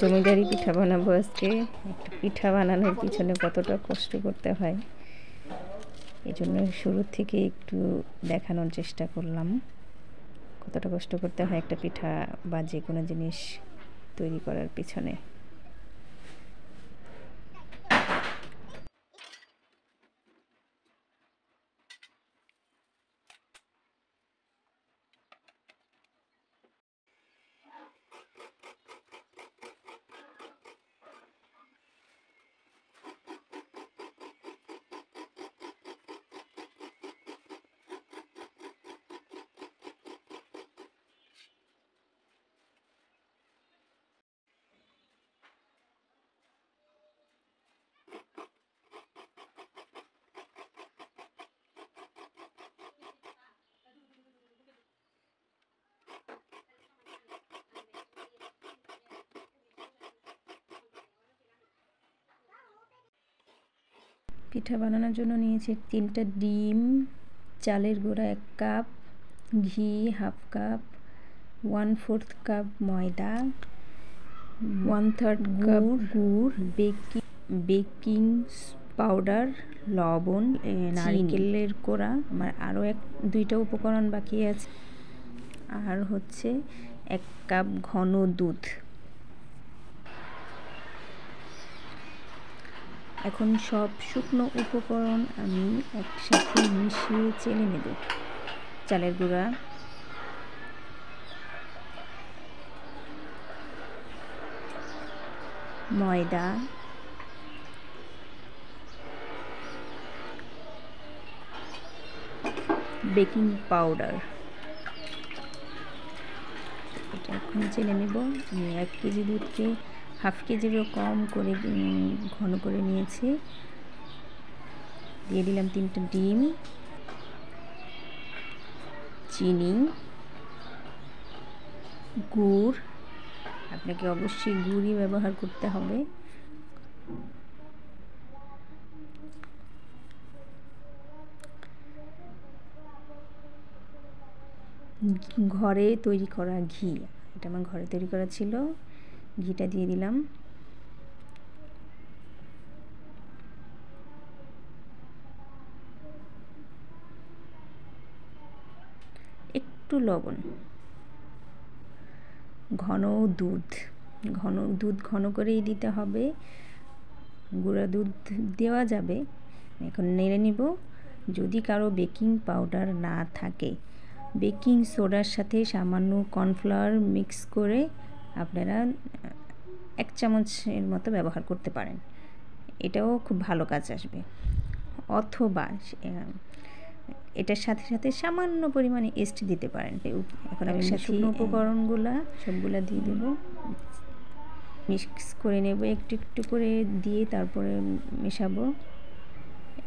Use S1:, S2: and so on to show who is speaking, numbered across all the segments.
S1: জমিদারি পিঠা বানাবো আজকে। একটা পিঠা বানানোর পিছনে কতটা কষ্ট করতে হয়, এই জন্য শুরু থেকে একটু দেখানোর চেষ্টা করলাম কতটা কষ্ট করতে হয় একটা পিঠা বা যে কোনো জিনিস তৈরি করার পিছনে। পিঠা বানানোর জন্য নিয়েছি 3টা ডিম, চালের গুঁড়া 1 কাপ, ঘি 1/2 কাপ, 1/4 কাপ ময়দা, 1/3 কাপ গুড়, বেকিং পাউডার, লবণ, নারকেলের কোড়া। আমার আরও 2টা উপকরণ বাকি আছে, আর হচ্ছে 1 কাপ ঘন দুধ। এখন সব শুকনো উপকরণ আমি একসাথে মিশিয়ে চেলে নেব। চালের গুঁড়া, ময়দা, বেকিং পাউডার, এটা এখন চেলে নেব। আমি 1 কেজি দুধকে 1/2 কেজিরও কম করে ঘন করে নিয়েছি। দিয়ে দিলাম 3টা ডিম, চিনি, গুড়। আপনাকে অবশ্যই গুড়ই ব্যবহার করতে হবে। ঘরে তৈরি করা ঘি, এটা আমার ঘরে তৈরি করা ছিল। ঘিটা দিয়ে দিলাম। একটু লবণ, ঘন দুধ ঘন করেই দিতে হবে। গুঁড়া দুধ দেওয়া যাবে। এখন নেড়ে নিব। যদি কারো বেকিং পাউডার না থাকে, বেকিং সোডার সাথে সামান্য কর্নফ্লাওয়ার মিক্স করে আপনারা 1 চামচের মতো ব্যবহার করতে পারেন, এটাও খুব ভালো কাজ আসবে। অথবা এটার সাথে সাথে সামান্য পরিমাণে ইস্ট দিতে পারেন। এখন আমি শুকনো উপকরণগুলা সবগুলা দিয়ে দেব, মিক্স করে নেব। একটু একটু করে দিয়ে তারপরে মেশাবো।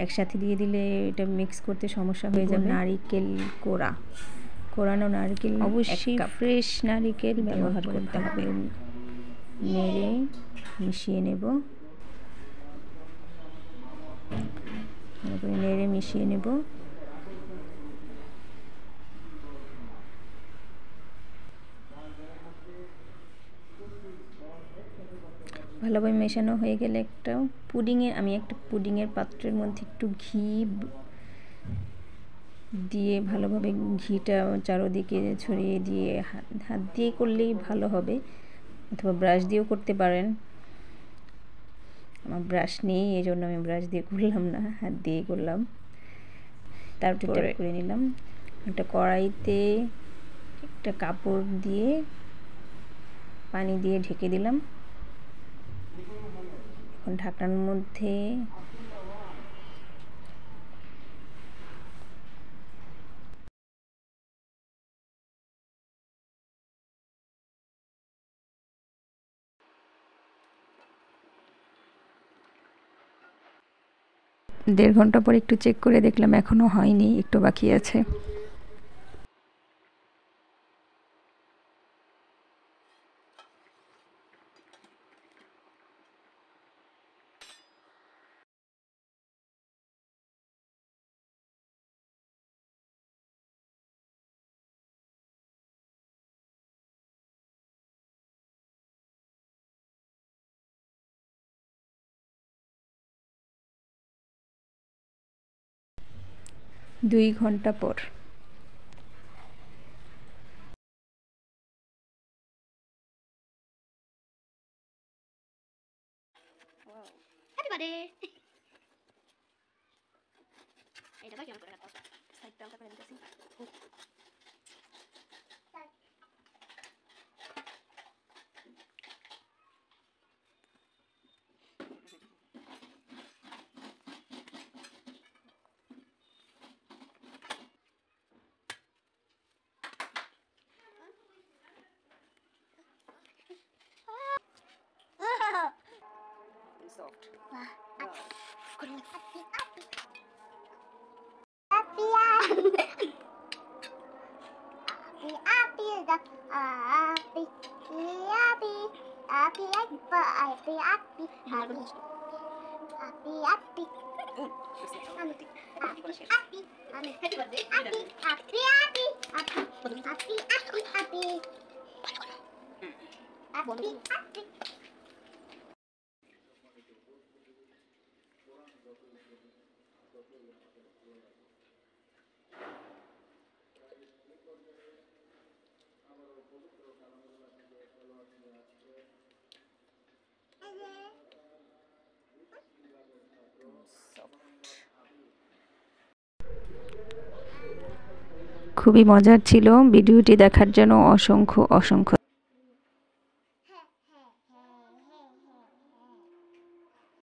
S1: একসাথে দিয়ে দিলে এটা মিক্স করতে সমস্যা হয়ে যাবে। নারকেল কোড়ানো নারকেল, অবশ্যই ফ্রেশ নারকেল ব্যবহার করতে হবে। নেড়ে মিশিয়ে নেব, নেড়ে মিশিয়ে নেব। ভালোভাবে মেশানো হয়ে গেলে আমি একটা পুডিংয়ের পাত্রের মধ্যে একটু ঘি দিয়ে ভালোভাবে ঘিটা চারদিকে ছড়িয়ে দিয়ে হাত দিয়ে করলেই ভালো হবে, অথবা ব্রাশ দিয়েও করতে পারেন। আমার ব্রাশ নেই, এই জন্য আমি ব্রাশ দিয়ে করলাম না, হাত দিয়ে করলাম। তারপরে করে নিলাম। একটা কড়াইতে একটা কাপড় দিয়ে পানি দিয়ে ঢেকে দিলাম। এখন ঢাকনার মধ্যে দেড় ঘন্টা পর একটু চেক করে দেখলাম এখনো হয়নি, একটু বাকি আছে। 2 ঘন্টা পর।
S2: Happy birthday. এইটা কেমন করে কাটতে হবে? সাইডটা আলগা করে দিতেছি। Soft. Wow.
S1: খুবই মজার ছিল। ভিডিওটি দেখার জন্য অসংখ্য